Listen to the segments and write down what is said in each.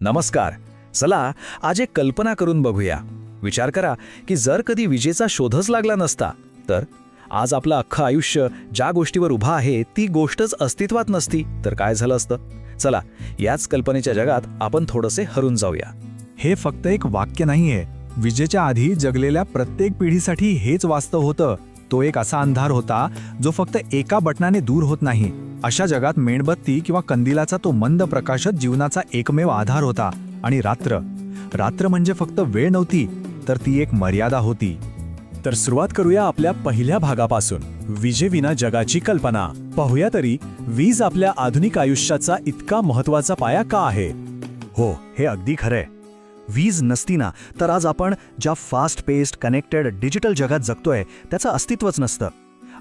नमस्कार. चला आज एक कल्पना करून बघूया. विचार करा की जर कधी विजेचा शोधच लागला नसता तर आज आपलं अख्खं आयुष्य ज्या गोष्टीवर उभा आहे ती गोष्टच अस्तित्वात नसती तर काय झालं असतं. चला याच कल्पनेच्या जगात आपण थोडंसे हरून जाऊया. हे फक्त एक वाक्य नाहीये. विजेच्या आधी जगलेल्या प्रत्येक पिढीसाठी हेच वास्तव होतं. तो एक असा अंधार होता जो फक्त एका बटनाने दूर होत नाही. अशा जगात मेणबत्ती किंवा कंदिलाचा तो मंद प्रकाशच जीवनाचा एकमेव आधार होता. आणि रात्र म्हणजे फक्त वेळ नव्हती तर ती एक मर्यादा होती. तर सुरुवात करूया आपल्या पहिल्या भागापासून, विजेविना जगाची कल्पना. पाहूया तरी वीज आपल्या आधुनिक आयुष्याचा इतका महत्त्वाचा पाया का आहे. हो, हे अगदी खरंय. वीज नसती ना तर आज आपण ज्या फास्ट पेस्ड कनेक्टेड डिजिटल जगात जगतोय त्याचं अस्तित्वच नसतं.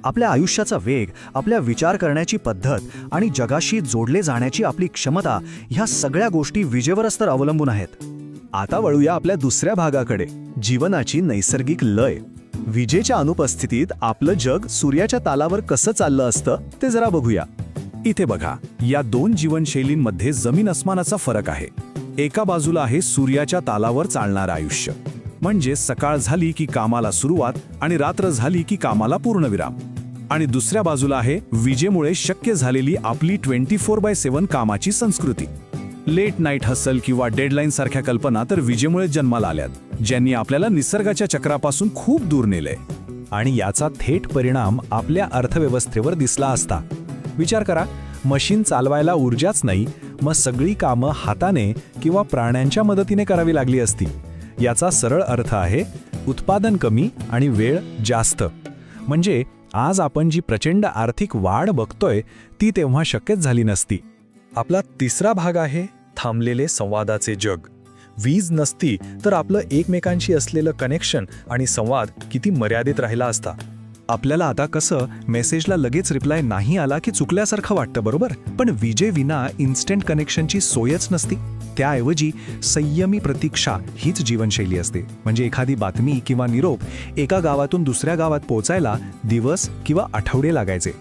आपल्या आयुष्याचा वेग, आपल्या विचार करण्याची पद्धत आणि जगाशी जोडले जाण्याची आपली क्षमता ह्या सगळ्या गोष्टी विजेवरच तर अवलंबून आहेत. आता वळूया आपल्या दुसऱ्या भागाकडे, जीवनाची नैसर्गिक लय. विजेच्या अनुपस्थितीत आपलं जग सूर्याच्या तालावर कसं चाललं असतं ते जरा बघूया. इथे बघा, या दोन जीवनशैलींमध्ये जमीन अस्मानाचा फरक आहे. एका बाजूला आहे सूर्याच्या तालावर चालणारं आयुष्य, म्हणजे सकाळ झाली की कामाला सुरुवात आणि रात्र झाली की कामाला पूर्णविराम. आणि दुसऱ्या बाजूला आहे विजेमुळे शक्य झालेली आपली 24/7 कामाची संस्कृती. लेट नाईट हसल किंवा डेडलाईन सारख्या कल्पना तर विजेमुळे जन्माला आल्यात, ज्यांनी आपल्याला निसर्गाच्या चक्रापासून खूप दूर नेलंय. आणि याचा थेट परिणाम आपल्या अर्थव्यवस्थेवर दिसला असता. विचार करा, मशीन चालवायला ऊर्जाच नाही, मग सगळी कामं हाताने किंवा प्राण्यांच्या मदतीने करावी लागली असती. याचा सरळ अर्थ आहे उत्पादन कमी आणि वेळ जास्त. म्हणजे आज आपण जी प्रचंड आर्थिक वाढ बघतोय ती तेव्हा शक्यच झाली नसती. आपला तिसरा भाग आहे थांबलेले संवादाचे जग. वीज नसती तर आपलं एकमेकांशी असलेलं कनेक्शन आणि संवाद किती मर्यादित राहिला असता. आपल्याला आता कसं मेसेजला लगेच रिप्लाय नाही आला की चुकल्यासारखं वाटतं, बरोबर? पण विजेविना इन्स्टंट कनेक्शनची सोयच नसती. त्याऐवजी संयमी प्रतीक्षा हीच जीवनशैली असते. म्हणजे एखादी बातमी किंवा निरोप एका गावातून दुसऱ्या गावात पोहोचायला दिवस किंवा आठवडे लागायचे.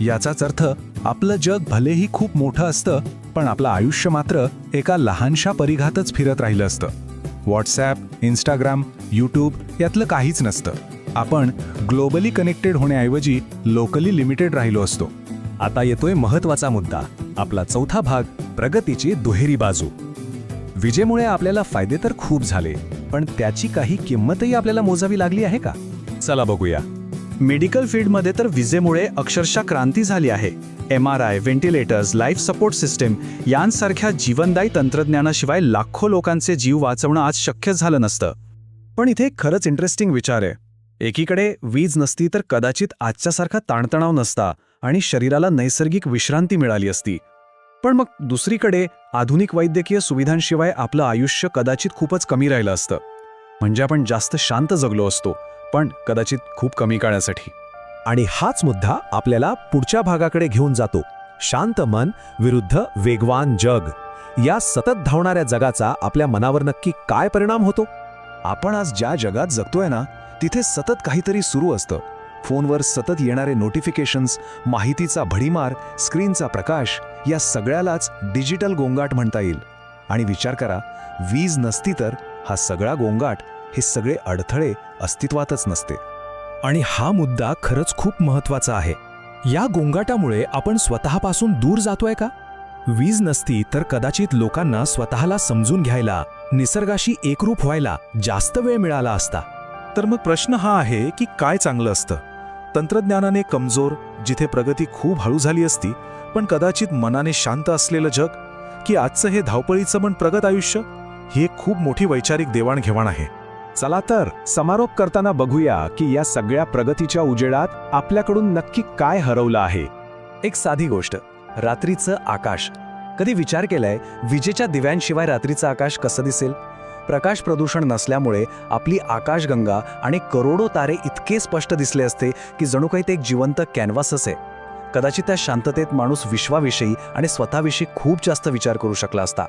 याचाच अर्थ आपलं जग भलेही खूप मोठं असतं पण आपलं आयुष्य मात्र एका लहानशा परिघातच फिरत राहिलं असतं. व्हॉट्सॲप, इंस्टाग्राम, यूट्यूब यातलं काहीच नसतं. आपण ग्लोबली कनेक्टेड होण्याऐवजी लोकली लिमिटेड राहिलो असतो. आता येतोय महत्त्वाचा मुद्दा, आपला चौथा भाग, प्रगतीची दुहेरी बाजू. विजेमुळे आपल्याला फायदे तर खूप झाले, पण त्याची काही किंमतही आपल्याला मोजावी लागली आहे का? चला बघूया. मेडिकल फील्डमध्ये तर विजेमुळे अक्षरशः क्रांती झाली आहे. MRI, ventilators, life support system यांसारख्या जीवनदायी तंत्रज्ञानाशिवाय लाखो लोकांचे जीव वाचवणं आज शक्य झालं नसतं. पण इथे खरंच इंटरेस्टिंग विचार आहे. एकीकडे वीज नसती तर कदाचित आजच्यासारखा ताणतणाव नसता आणि शरीराला नैसर्गिक विश्रांती मिळाली असती. पण मग दुसरीकडे आधुनिक वैद्यकीय सुविधांशिवाय आपलं आयुष्य कदाचित खूपच कमी राहिलं असतं. म्हणजे आपण जास्त शांत जगलो असतो, पण कदाचित खूप कमी काळासाठी. आणि हाच मुद्दा आपल्याला पुढच्या भागाकडे घेऊन जातो, शांत मन विरुद्ध वेगवान जग. या सतत धावणाऱ्या जगाचा आपल्या मनावर नक्की काय परिणाम होतो? आपण आज ज्या जगात जगतोय ना तिथे सतत काहीतरी सुरू असतं. फोनवर सतत येणारे नोटिफिकेशन्स, माहितीचा भडीमार, स्क्रीनचा प्रकाश, या सगळ्यालाच डिजिटल गोंगाट म्हणता येईल. आणि विचार करा, वीज नसती तर हा सगळा गोंगाट, हे सगळे अडथळे अस्तित्वातच नसते. आणि हा मुद्दा खरंच खूप महत्त्वाचा आहे. या गोंगाटामुळे आपण स्वतःपासून दूर जातोय का? वीज नसती तर कदाचित लोकांना स्वतःला समजून घ्यायला, निसर्गाशी एकरूप व्हायला जास्त वेळ मिळाला असता. तर मग प्रश्न हा आहे की काय चांगलं असतं? तंत्रज्ञानाने कमजोर, जिथे प्रगती खूप हळू झाली असती, पण कदाचित मनाने शांत असलेलं जग, की आजचं हे धावपळीचं पण प्रगत आयुष्य? ही एक खूप मोठी वैचारिक देवाणघेवाण आहे. चला तर समारोप करताना बघूया की या सगळ्या प्रगतीच्या उजेडात आपल्याकडून नक्की काय हरवलं आहे. एक साधी गोष्ट, रात्रीचं आकाश. कधी विचार केलाय विजेच्या दिव्यांशिवाय रात्रीचं आकाश कसं दिसेल? प्रकाश प्रदूषण नसल्यामुळे आपली आकाशगंगा आणि करोडो तारे इतके स्पष्ट दिसले असते की जणू काही ते एक जिवंत कॅनव्हासच आहे. कदाचित त्या शांततेत माणूस विश्वाविषयी आणि स्वतःविषयी खूप जास्त विचार करू शकला असता.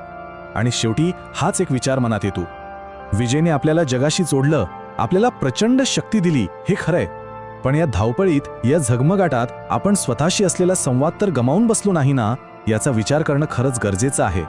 आणि शेवटी हाच एक विचार मनात येतो, विजेने आपल्याला जगाशी जोडलं, आपल्याला प्रचंड शक्ती दिली, हे खरंय. पण या धावपळीत, या झगमगाटात आपण स्वतःशी असलेला संवाद तर गमावून बसलो नाही ना, याचा विचार करणं खरंच गरजेचं आहे.